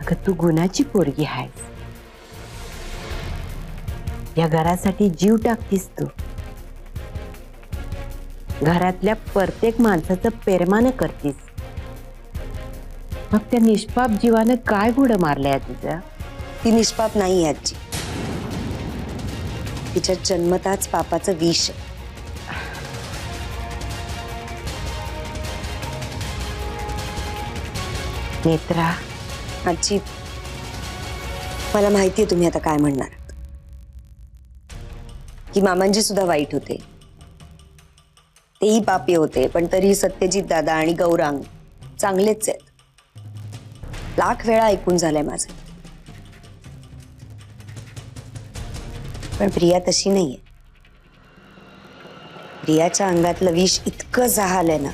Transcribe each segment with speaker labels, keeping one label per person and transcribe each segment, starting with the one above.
Speaker 1: अगं तू गुणाची पोरगी आहेस. या घरासाठी जीव टाकतीस तू. घरातल्या प्रत्येक माणसाचं पेरमानं करतीस. मग त्या निष्पाप जीवानं काय घोडं मारलंय तुझं?
Speaker 2: ती निष्पाप नाही आजी. तिच्या जन्मताच पापाचं विष आहे.
Speaker 1: नेत्रा,
Speaker 2: आजी, मला माहितीये तुम्ही आता काय म्हणणार, की मामांजी सुद्धा वाईट होते, तेही पापी होते, पण तरी सत्यजित दादा आणि गौरांग चांगलेच आहेत. लाख वेळा ऐकून झालंय माझं. पण प्रिया तशी नाहीये. प्रियाच्या अंगातलं विष इतकं जहालंय ना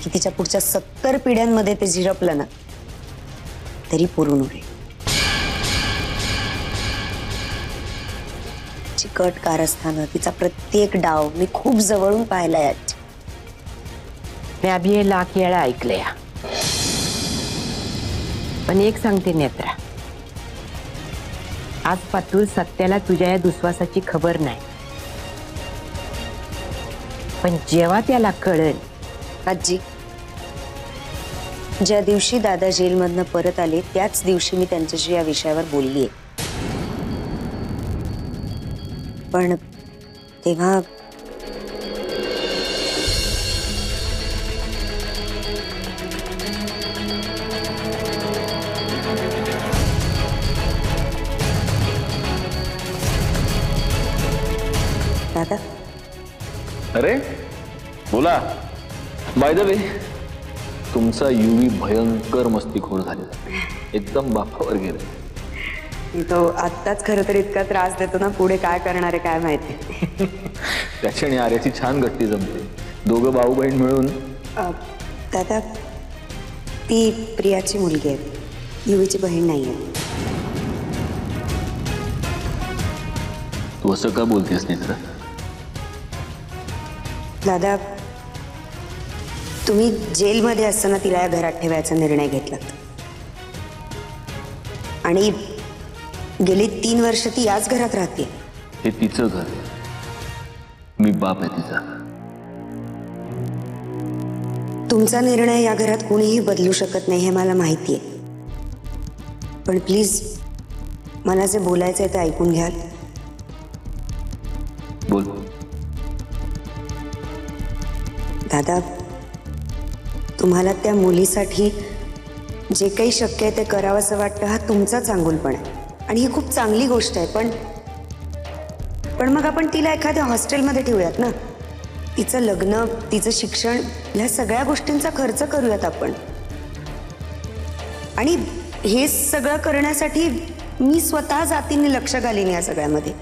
Speaker 2: की तिच्या पुढच्या 70 पिढ्यांमध्ये ते झिरपलं ना तरी पुरून उरेल. चिकट कारस्थानं, तिचा प्रत्येक डाव मी खूप जवळून पाहिलाय आजी.
Speaker 1: मी अभि हे लाख वेळा ऐकलंय. पण एक सांगते नेत्रा, आज पातूर सत्याला तुझ्या या दुस्वासाची खबर नाही. पण जेव्हा त्याला कळेल.
Speaker 2: आजी, ज्या दिवशी दादा जेलमधनं परत आले त्याच दिवशी मी त्यांच्याशी या विषयावर बोललीये. पण तेव्हा दादा.
Speaker 3: अरे बोला. बाय द वे, तुमचा युवी भयंकर मस्तीखोर झालेला, एकदम बापावर गेला.
Speaker 2: तो आत्ताच खरं तर इतका त्रास देतो ना, पुढे काय करणार आहे काय माहिती.
Speaker 3: त्याची आणि आर्याची छान गट्टी जमते. दोघं भाऊ बहीण मिळून.
Speaker 2: दादा, ती प्रियाची मुलगी आहे, युवीची बहीण नाही आहे.
Speaker 3: तू असं का बोलतेस नेत्रा?
Speaker 2: दादा, तुम्ही जेलमध्ये असताना तिला या घरात ठेवायचा निर्णय घेतला आणि गेली 3 वर्ष ती याच घरात राहते.
Speaker 3: हे तिचं घर, मी बाप आहे तिचा.
Speaker 2: तुमचा निर्णय या घरात कोणीही बदलू शकत नाही हे मला माहिती आहे. पण प्लीज मला जे बोलायचं आहे ते ऐकून घ्याल.
Speaker 3: बोल.
Speaker 2: दादा, तुम्हाला त्या मुलीसाठी जे काही शक्य आहे ते करावंसं वाटतं, हा तुमचा चांगुलपण आहे आणि ही खूप चांगली गोष्ट आहे. पण मग आपण तिला एखाद्या हॉस्टेलमध्ये ठेवूयात ना. तिचं लग्न, तिचं शिक्षण, ह्या सगळ्या गोष्टींचा खर्च करूयात आपण. आणि हे सगळं करण्यासाठी मी स्वतः जातीने लक्ष घालीन या सगळ्यामध्ये.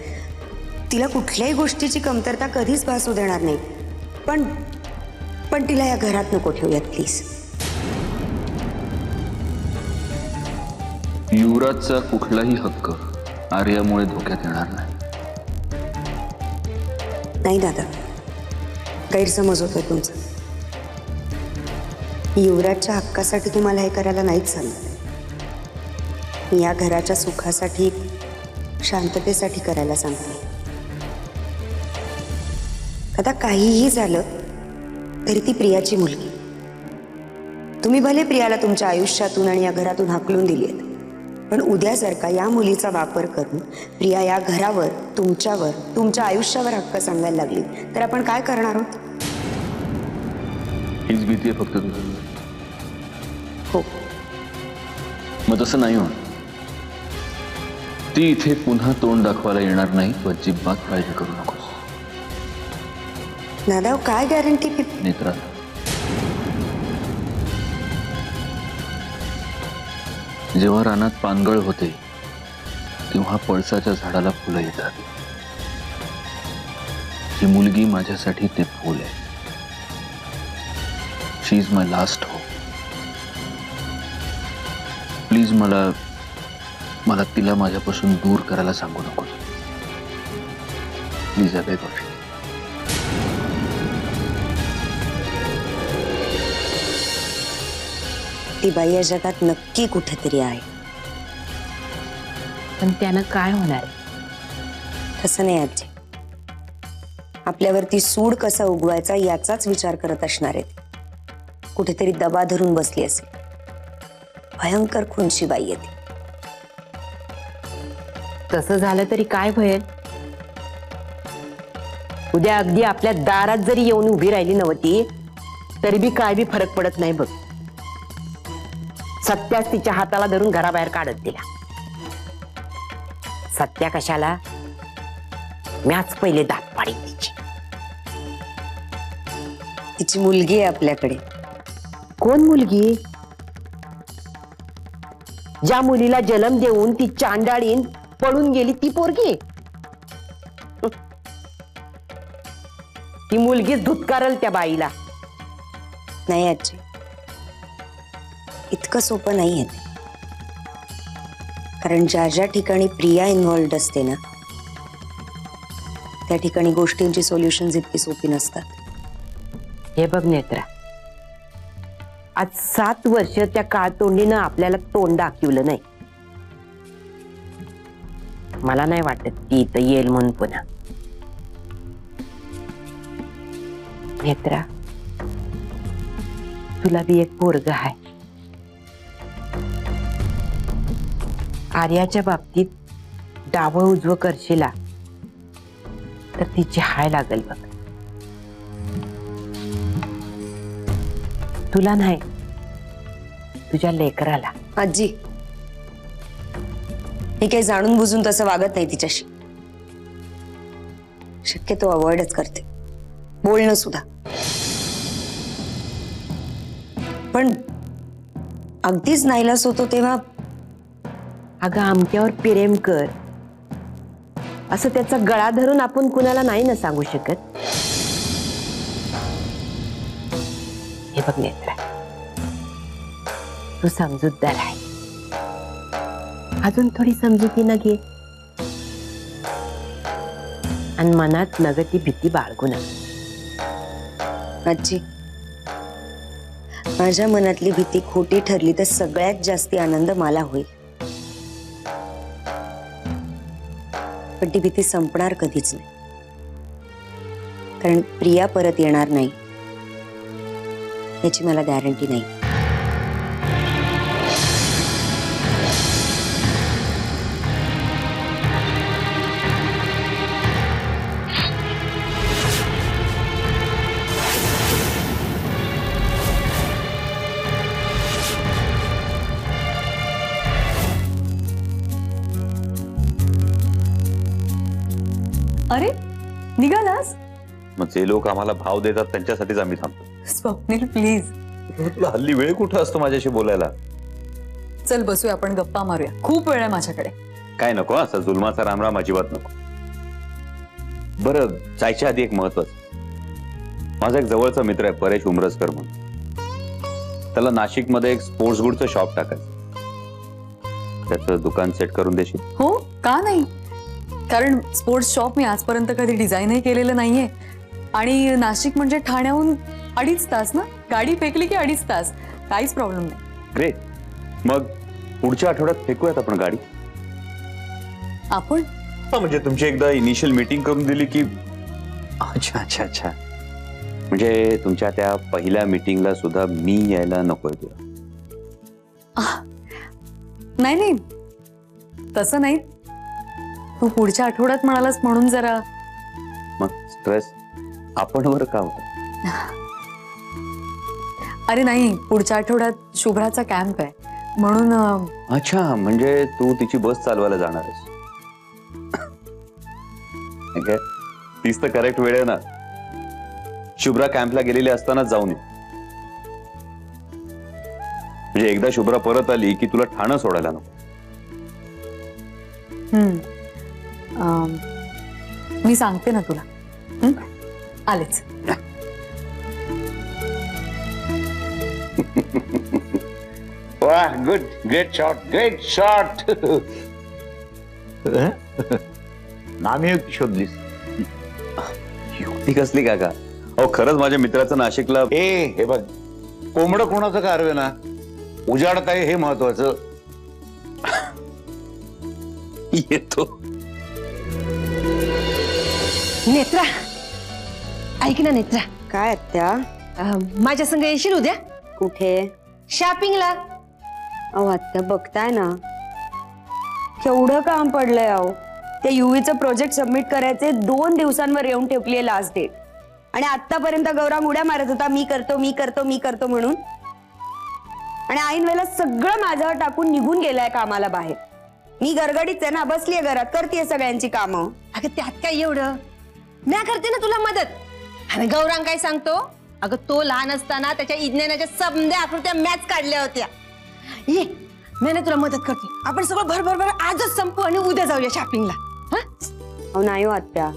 Speaker 2: तिला कुठल्याही गोष्टीची कमतरता कधीच भासू देणार नाही. पण तिला या घरात नको ठेवूयात प्लीज.
Speaker 3: युवराजचा कुठलाही हक्क आर्यामुळे धोक्यात येणार नाही.
Speaker 2: नाही दादा, गैरसमज होतोय तुमचा. युवराजच्या हक्कासाठी तुम्हाला हे करायला नाहीच सांगत. मी या घराच्या सुखासाठी, शांततेसाठी करायला सांगते. आता काहीही झालं तरी ती प्रियाची मुलगी. तुम्ही भले प्रियाला तुमच्या आयुष्यातून आणि या घरातून हाकलून दिली आहेत, पण उद्या जर का या मुलीचा वापर करून प्रिया या घरावर, तुमच्यावर, तुमच्या आयुष्यावर हक्क सांगायला लागली तर आपण काय करणार आहोत?
Speaker 3: हीच भीती आहे फक्त तुझं?
Speaker 2: हो.
Speaker 3: मग तसं नाही होत. ती इथे पुन्हा तोंड दाखवायला येणार नाही, तू अजिबात काळजी करू नकोस.
Speaker 2: दादा, काय गॅरंटी?
Speaker 3: नेत्रा, जेव्हा रानात पानगळ होते तेव्हा पळसाच्या झाडाला फुलं येतात. ही मुलगी माझ्यासाठी ते फूल आहे. She is my last hope. Please मला तिला माझ्यापासून दूर करायला सांगू नकोस. प्लीज अबे गोष्ट.
Speaker 2: ती बाई या जगात नक्की कुठेतरी आहे.
Speaker 1: पण त्यानं काय होणार आहे?
Speaker 2: तसं नाही आजी. आपल्यावरती सूड कसा उगवायचा याचाच विचार करत असणार आहे ती. कुठेतरी दबा धरून बसली असेल. भयंकर खुनशी बाई आहे ती.
Speaker 1: तसं झालं तरी काय होईल? उद्या अगदी आपल्या दारात जरी येऊन उभी राहिली नव्हती तरी बी काय बी फरक पडत नाही बघ. सत्याच तिच्या हाताला धरून घराबाहेर काढत दिला. सत्या कशाला? म्याच पहिले दात पाडी तिची.
Speaker 2: तिची मुलगी आहे आपल्याकडे.
Speaker 1: कोण मुलगी? ज्या मुलीला जन्म देऊन ती चांडाळीन पळून गेली ती पोरगी? ती मुलगीच धुतकारल त्या बाईला.
Speaker 2: नाही आजी, इतकं सोपं नाहीये ते. कारण ज्या ज्या ठिकाणी प्रिया इन्व्हॉल्ड असते ना त्या ठिकाणी गोष्टींची सोल्युशन्स इतकी सोपी नसतात.
Speaker 1: हे बघ नेत्रा, आज 7 वर्ष त्या काळतोंडीनं आपल्याला तोंड दाखवलं नाही. मला नाही वाटत ती इथं येईल म्हणून पुन्हा. नेत्रा, तुला बी एक पोरग आहे. आर्याच्या बाबतीत डावं उजवं करशीला तर तिची हाय लागल बघ. तुला नाही, तुझ्या लेकराला.
Speaker 2: आजी, मी काही जाणून बुजून तसं वागत नाही तिच्याशी. शक्यतो अवॉइडच करते, बोलणं सुद्धा. पण अगदीच नाईलाज होतो तेव्हा
Speaker 1: अगं आमच्यावर प्रेम कर असं त्याचा गळा धरून आपण कुणाला नाही ना सांगू शकत. हे बघ नेत्रा, तू समजूतदार आहे. अजून थोडी समजुतीनं घे आणि मनात नग ती भीती बाळगू नका.
Speaker 2: आजी, माझ्या मनातली भीती खोटी ठरली तर सगळ्यात जास्ती आनंद मला होईल. पण ती भीती संपणार कधीच नाही. कारण प्रिया परत येणार नाही याची मला गॅरंटी नाही.
Speaker 4: अरे निघालास?
Speaker 5: मग जे लोक आम्हाला भाव देतात त्यांच्यासाठीच आम्ही थांबतो.
Speaker 4: स्वप्नील प्लीज.
Speaker 5: तुला हल्ली वेळ कुठं असतो माझ्याशी बोलायला?
Speaker 4: चल बसूया, आपण गप्पा मारूया. खूप वेळ आहे माझ्याकडे.
Speaker 5: काय नको असा जुलमाचा रामराम अजिबात नको. बरं, जायच्या आधी एक महत्वाचं. माझा एक जवळचा मित्र आहे परेश उमरसकर म्हणून. त्याला नाशिकमध्ये एक स्पोर्ट्स गुडचं शॉप टाकायचं. त्याचं दुकान सेट करून देशील?
Speaker 4: हो, का नाही. कारण स्पोर्ट्स शॉप मी आजपर्यंत कधी डिझाईनही केलेलं नाहीये. आणि नाशिक म्हणजे ठाण्याहून 2.5 तास ना. गाडी फेकली की 2.5 तास. काहीच प्रॉब्लेम नाही.
Speaker 5: ग्रेट. मग पुढच्या आठवड्यात फेकूयात आपण गाडी.
Speaker 4: आपण
Speaker 5: म्हणजे तुमची एकदा इनिशियल मीटिंग करून दिली की. अच्छा अच्छा अच्छा. म्हणजे तुमच्या त्या पहिल्या मीटिंगला सुद्धा मी यायला नकोय तुला?
Speaker 4: नाही नाही, तसं नाही. तू पुढच्या आठवड्यात म्हणालास म्हणून जरा.
Speaker 5: मग स्ट्रेस आपण वर का होता?
Speaker 4: अरे नाही, पुढच्या आठवड्यात शुभ्राचा कॅम्प आहे म्हणून.
Speaker 5: अच्छा, म्हणजे तू तिची बस चालवायला जाणार आहेस? तीच तर करेक्ट वेळ आहे ना. शुभ्रा कॅम्पला गेलेली असताना जाऊन ये. म्हणजे एकदा शुभ्रा परत आली की तुला ठाणं सोडायला नको.
Speaker 4: मी सांगते ना तुला. आलेच.
Speaker 6: वाह, good, great shot, great shot. नामी शोधलीस?
Speaker 5: युक्ती कसली काका? अहो खरंच माझ्या मित्राचं नाशिकला.
Speaker 6: हे बघ, कोंबडं कोणाचं कारवे ना, उजाडत आहे हे महत्वाचं.
Speaker 5: येतो.
Speaker 1: नेत्रा, ऐक ना नेत्रा,
Speaker 2: काय आत्या?
Speaker 1: माझ्या संग येशील उद्या
Speaker 2: कुठे?
Speaker 1: शॉपिंगला?
Speaker 2: अहो आत्या बघताय ना केवढं काम पडलंय. अहो त्या युवीचं प्रोजेक्ट सबमिट करायचे 2 दिवसांवर येऊन ठेपली लास्ट डेट. आणि आतापर्यंत गौरांग उड्या मारत होता मी करतो मी करतो मी करतो म्हणून. आणि ऐन वेळेला सगळं माझ्यावर टाकून निघून गेलाय कामाला बाहेर. मी गरगडीच आहे ना, बसलीये घरात करतेय सगळ्यांची कामं.
Speaker 1: अगं त्यात काय एवढं, म्या करते ना तुला मदत. आणि गौरांग काय सांगतो, अगं तो लहान असताना त्याच्या विज्ञानाच्या समध्या आकृत्या मॅच काढल्या होत्या. ये मी ना तुला मदत करते. आपण सगळं भर आजच संपू आणि उद्या जाऊया शॉपिंगला.
Speaker 2: अहो नाही हो आत्या,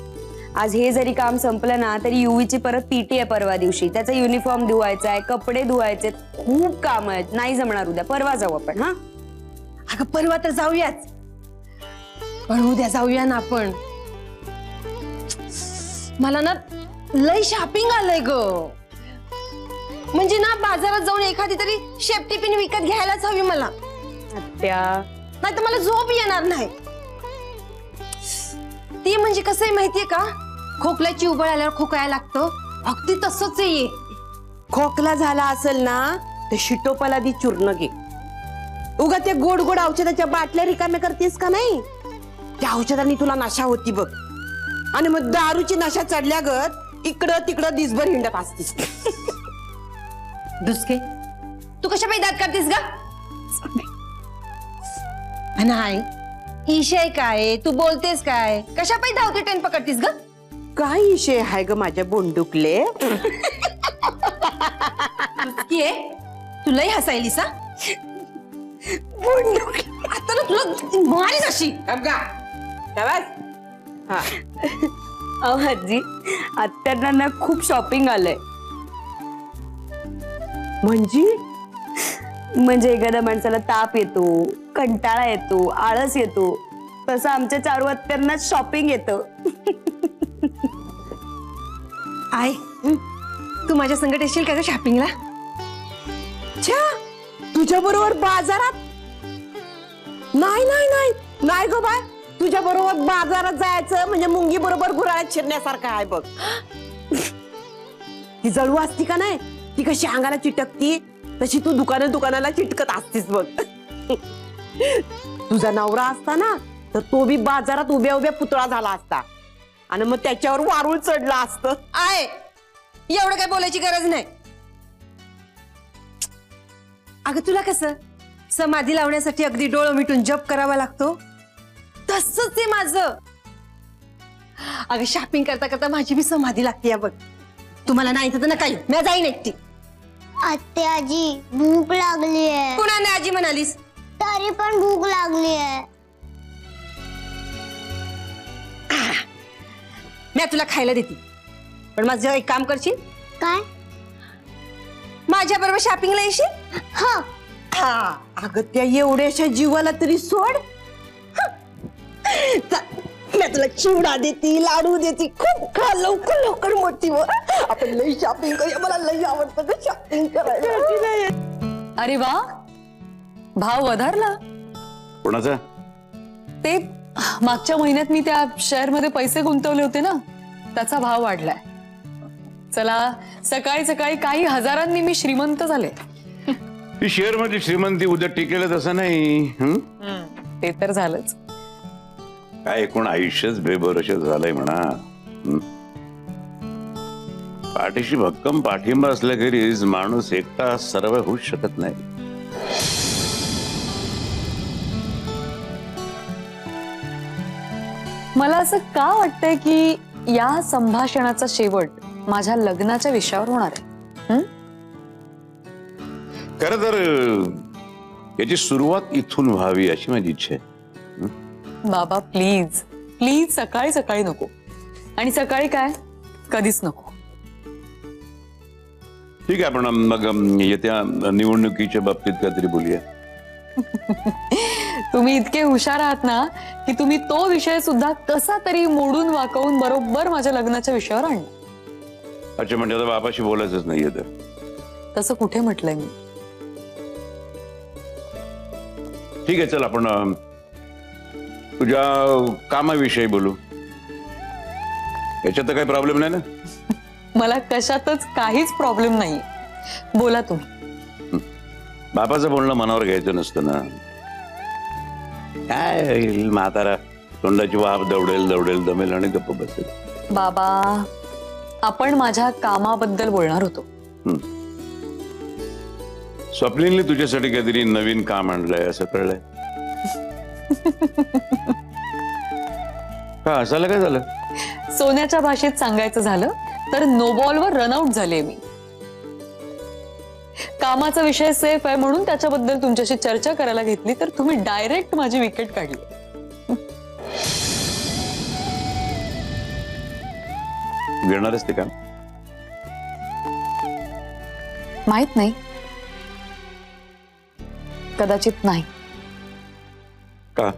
Speaker 2: आज हे जरी काम संपलं ना तरी युवीची परत पीटी आहे परवा दिवशी. त्याचा युनिफॉर्म धुवायचा आहे, कपडे धुवायचे, खूप काम आहेत. नाही जमणार उद्या, परवा जाऊ आपण. हा
Speaker 1: अगं परवा तर जाऊयाच, पण उद्या जाऊया ना आपण. मला ना लय शॉपिंग आलंय ग. म्हणजे ना बाजारात जाऊन एखादी तरी शेपटी पिन विकत घ्यायलाच हवी मला.
Speaker 2: आत्या
Speaker 1: नाही तर मला झोप येणार नाही. ती म्हणजे कसं आहे माहितीये का, खोकल्याची उबळ आल्यावर खोकायला लागतं, अगदी तसंच आहे. खोकला झाला असेल ना तर शिटोपाला दी चूर्ण घे. उगा ते गोड गोड औषधाच्या बाटल्या रिकाम्या करतेस का नाही, त्या औषधांनी तुला नशा होती बघ. आणि मग दारूची नशा चढल्यागत इकडं तिकडं दिसभर हिंडत असतीस. दुसके तू कशा पायी दात करतेस ग? नाही इशय काय, तू बोलतेस काय, कशा पायी धावते ट्रेन पकडतीस ग? काय इशय हाय ग माझ्या बोंडुकले? तुलाही हसायलीस हा? बोंडुकले आता ना तुला मारीन अशी.
Speaker 2: अहो आजी, आत्यांना ना खूप शॉपिंग आलंय. म्हणजे एखाद्या माणसाला ताप येतो, कंटाळा येतो, आळस येतो, तसं आमच्या चारू आत्यांना शॉपिंग येतं.
Speaker 1: आय तू माझ्या संगत येशील का ग शॉपिंगला? तुझ्या बरोबर बाजारात? नाही नाही नाही नाही ग बाय, तुझ्या बरोबर बाजारात जायचं म्हणजे मुंगी बरोबर गुराळ्यात शिरण्यासारखं आहे बघ. ती जळू असती का नाही, ती कशी अंगाला चिटकती तशी तू दुकानाला चिटकत असतीस बघ. तुझा नवरा असता ना तर तो बी बाजारात उभ्या उभ्या पुतळा झाला असता आणि मग त्याच्यावर वारूळ चढला असतं. आहे एवढं काय बोलायची गरज नाही. अगं तुला कसं समाधी लावण्यासाठी अगदी डोळं मिटून जप करावा लागतो, तसंच आहे माझं. अगं शॉपिंग करता करता माझी बी समाधी लागते बघ. तुम्हाला नाही तर ना काही, मी जाईन एकटी.
Speaker 7: आत्ते आजी भूक लागली आहे.
Speaker 1: कुणाने आजी म्हणालीस?
Speaker 7: तरी पण भूक लागली आहे.
Speaker 1: मी तुला खायला देते, पण माझं एक काम करशील?
Speaker 7: काय?
Speaker 1: माझ्या बरोबर शॉपिंगला येशील?
Speaker 7: हा.
Speaker 1: हा अगं त्या एवढ्याशा जीवाला तरी सोड. मी तुला चिवडा देते, लाडू देते, खूप खा, लवकर लवकर मोठी वर. आपण लई शॉपिंग करूया, मला लई आवडतं शॉपिंग करायला.
Speaker 4: अरे वा, भाव वधारला.
Speaker 5: कोणाचा?
Speaker 4: ते मागच्या महिन्यात मी त्या शेअर मध्ये पैसे गुंतवले होते ना, त्याचा भाव वाढलाय. चला सकाळी सकाळी काही हजारांनी मी श्रीमंत झाले.
Speaker 6: ती शेअर मध्ये श्रीमंती उद्या टिकेल तसं नाही.
Speaker 4: ते तर झालंच.
Speaker 6: काय एकूण आयुष्यच बेभरोशात झालंय म्हणा. पाठीशी भक्कम पाठिंबा असल्याखेरीज माणूस एकटा सर्व होऊ शकत नाही.
Speaker 4: मला असं का वाटतंय की या संभाषणाचा शेवट माझ्या लग्नाच्या विषयावर होणार आहे.
Speaker 6: खरं तर याची सुरुवात इथून व्हावी अशी माझी इच्छा आहे.
Speaker 4: बाबा प्लीज प्लीज सकाळी सकाळी नको. आणि सकाळी काय कधीच नको.
Speaker 6: ठीक आहे, आपण मग येत्या निवडणुकीच्या बाबतीत काहीतरी बोलूया.
Speaker 4: तुम्ही इतके हुशार आहात ना की तुम्ही तो विषय सुद्धा कसा तरी मोडून वाकवून बरोबर माझ्या लग्नाच्या विषयावर आणला.
Speaker 6: अच्छा, म्हणजे आता बाबाशी बोलायचंच नाहीये तर?
Speaker 4: तसं कुठे म्हटलंय मी.
Speaker 6: ठीक आहे, चल आपण तुझ्या कामाविषयी बोलू. याच्यात तर काही प्रॉब्लेम नाही ना?
Speaker 4: मला कशातच काहीच प्रॉब्लेम नाही. बोला तुम्ही.
Speaker 6: बापाचं बोलणं मनावर घ्यायचं नसतं ना. काय होईल, म्हातारा तोंडाची वाफ दवडेल दवडेल दमेल आणि गप्प बसेल.
Speaker 4: बाबा, आपण माझ्या कामाबद्दल बोलणार होतो.
Speaker 6: स्वप्नीलने तुझ्यासाठी काहीतरी नवीन काम आणलंय असं कळलंय. का हसायला काय झालं?
Speaker 4: सोन्याच्या भाषेत सांगायचं झालं तर नो बॉलवर रनआउट झाले मी. कामाचा विषय सेफ आहे म्हणून त्याच्याबद्दल तुमच्याशी चर्चा करायला घेतली तर तुम्ही डायरेक्ट माझी विकेट काढली.
Speaker 6: घेणारच ते काम?
Speaker 4: माहित नाही, कदाचित नाही.
Speaker 6: का?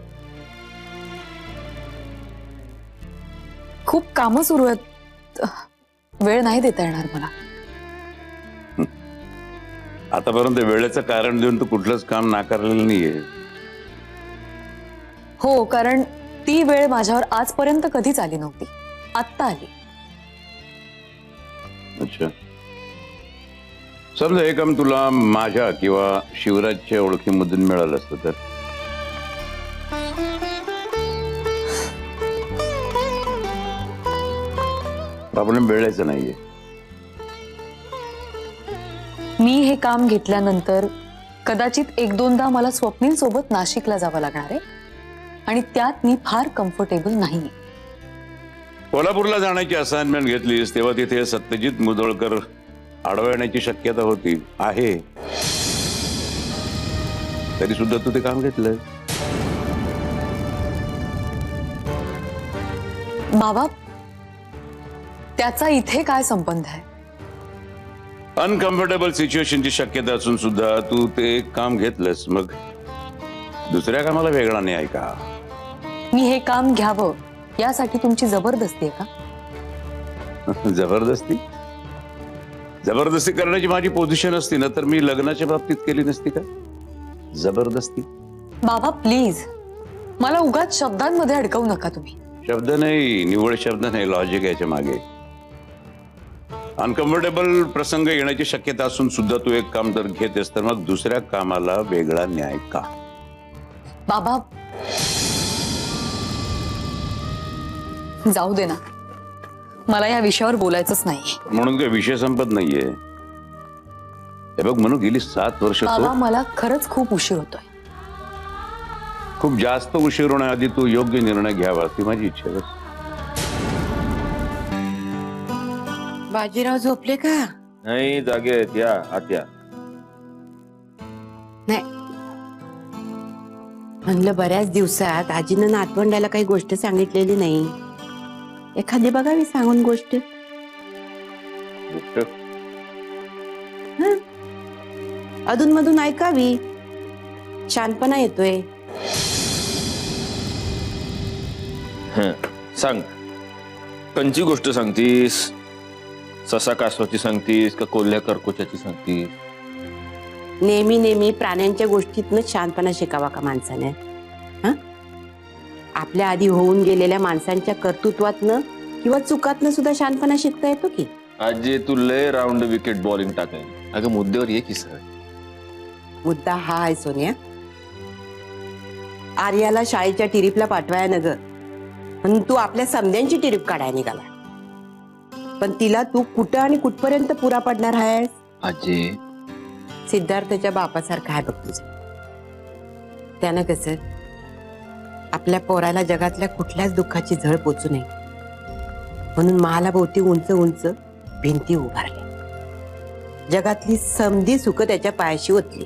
Speaker 4: खूप कामं सुरू आहेत, वेळ नाही देता येणार मला.
Speaker 6: आतापर्यंत वेळेचं कारण देऊन तू कुठलंच काम नाकारलेलं नाहीये.
Speaker 4: हो, कारण ती वेळ माझ्यावर आजपर्यंत कधीच आली नव्हती, आत्ता आली.
Speaker 6: अच्छा, समजा हे काम तुला माझ्या किंवा शिवराजच्या ओळखीमधून मिळालं असतं तर? प्रॉब्लेम वेळेचं नाहीये.
Speaker 4: मी हे काम घेतल्यानंतर कदाचित एक दोनदा मला स्वप्नील सोबत नाशिकला जावं लागणार आहे आणि त्यात मी फार कम्फर्टेबल नाहीये.
Speaker 6: कोल्हापूरला जाण्याची असाइनमेंट घेतलीस तेव्हा तिथे सत्यजित मुदोळकर आडवा येण्याची शक्यता होती, आहे. तरी सुद्धा तू ते काम घेतलं.
Speaker 4: बाबा, त्याचा इथे काय संबंध आहे?
Speaker 6: अनकम्फर्टेबल सिच्युएशनची शक्यता असून सुद्धा तू ते काम घेतलंस, मग दुसऱ्या कामाला वेगळा नाही आहे का?
Speaker 4: मी हे काम घ्यावं यासाठी तुमची जबरदस्ती आहे का?
Speaker 6: जबरदस्ती? जबरदस्ती करण्याची माझी पोझिशन असती ना तर मी लग्नाच्या बाबतीत केली नसती का जबरदस्ती?
Speaker 4: बाबा प्लीज, मला उगाच शब्दांमध्ये अडकवू नका तुम्ही.
Speaker 6: शब्द नाही, निवड शब्द नाही, लॉजिक याच्या मागे. अनकम्फर्टेबल प्रसंग येण्याची शक्यता असून सुद्धा तू एक काम जर घेतेस तर मग दुसऱ्या कामाला वेगळा न्याय का?
Speaker 4: बाबा जाऊ दे ना, मला या विषयावर बोलायचंच नाही.
Speaker 6: म्हणून काही विषय संपत नाहीये. हे बघ म्हणून गेली 7 वर्ष
Speaker 4: बाबा, मला खरंच खूप उशीर होतोय.
Speaker 6: खूप जास्त उशीर होण्याआधी तू योग्य निर्णय घ्यावा ती माझी इच्छा आहे.
Speaker 1: बाजीराव झोपले का?
Speaker 8: नाही, जागे आहेत. या आत या.
Speaker 1: नाही, म्हणलं बऱ्याच दिवसात आजीनं नातवंडाला काही गोष्ट सांगितलेली नाही. एखादी बघावी सांगून गोष्ट. अधून मधून ऐकावी, शानपणा येतोय.
Speaker 8: सांग, कंची गोष्ट सांगतीस? ससा कासवाची सांगतीस का कोल्ह्या करकोच्याची सांगतीस?
Speaker 1: नेहमी नेहमी प्राण्यांच्या गोष्टीतनं शानपणा शिकावा का माणसाने? आपल्या आधी होऊन गेलेल्या माणसांच्या कर्तृत्वातनं किंवा चुकातनं सुद्धा शानपणा शिकता येतो की.
Speaker 8: आजी तू लय राऊंड विकेट बॉलिंग टाकाय. अगं मुद्द्यावर ये की सर.
Speaker 1: मुद्दा हा आहे सोनिया, आर्याला शाळेच्या टिरीपला पाठवाया न ग, म्हणून तू आपल्या समध्यांची टिरीप काढायला निघाला. पण तिला तू कुठं आणि कुठपर्यंत पुरा पडणार आहेस?
Speaker 3: आजी,
Speaker 1: सिद्धार्थच्या बापासारखा आहे बघ तुझं. त्यानं कसं आपल्या पोराला जगातल्या कुठल्याच दुःखाची झळ पोचू नये म्हणून महालाभोवती उंच उंच भिंती उभारली. जगातली समधी सुख त्याच्या पायाशी ओतली.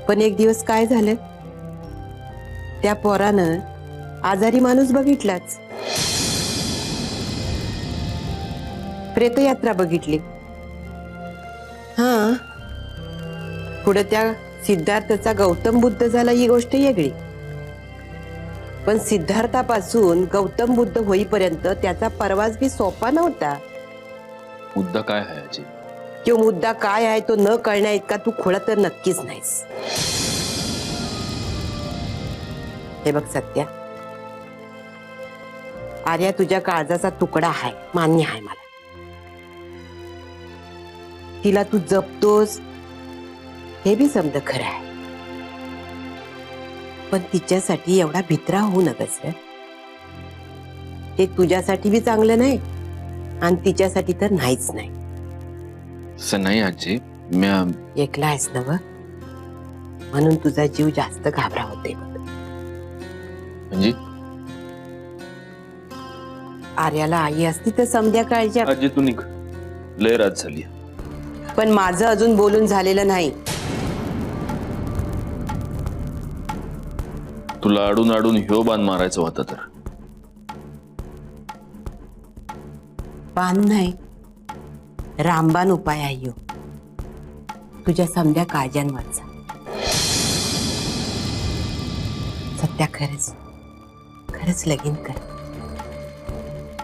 Speaker 1: पण एक दिवस काय झालं, त्या पोरानं आजारी माणूस बघितलाच, प्रेतयात्रा बघितली. हा, पुढे त्या सिद्धार्थचा गौतम बुद्ध झाला ही गोष्ट वेगळी. पण सिद्धार्थापासून गौतम बुद्ध होईपर्यंत त्याचा प्रवास बी सोपा नव्हता.
Speaker 3: मुद्दा काय आहे आजी?
Speaker 1: तो मुद्दा काय आहे तो न कळण्या इतका तू खुळा तर नक्कीच नाहीस. हे बघ सत्या, आर्या तुझ्या काळजाचा तुकडा आहे, मान्य आहे मला. तिला तू जपतोस हे बी समज खरं आहे, पण तिच्यासाठी एवढा भित्रा होऊ नकस रे. ते तुझ्यासाठी बी चांगलं नाही आणि तिच्यासाठी तर नाहीच नाही.
Speaker 3: असं नाही आजी, म्या
Speaker 1: एकला आहेस ना व, म्हणून तुझा जीव जास्त घाबरा होते.
Speaker 3: म्हणजे
Speaker 1: आर्याला आई असती तर समध्या काळच्या,
Speaker 8: आजी तू निघ, लय रात झाली.
Speaker 1: पण माझं अजून बोलून झालेलं नाही.
Speaker 8: तुला अडून अडून ह्यो बाण मारायचं होतं तर.
Speaker 1: बाण नाही, रामबाण उपाय आहे ह्यो. तुझ्या समध्या काळजांवरचा. सत्या खरंच खरंच लगीन कर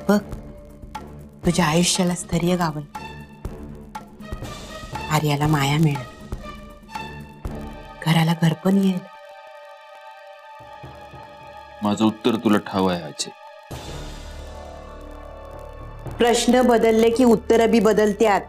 Speaker 1: बघ, तुझ्या आयुष्याला स्थैर्य गावल, आर्याला माया मिळेल, घराला घर पण येईल.
Speaker 8: माझं उत्तर तुला ठाव आहे आजी.
Speaker 1: प्रश्न बदलले की उत्तर बी बदलत्यात.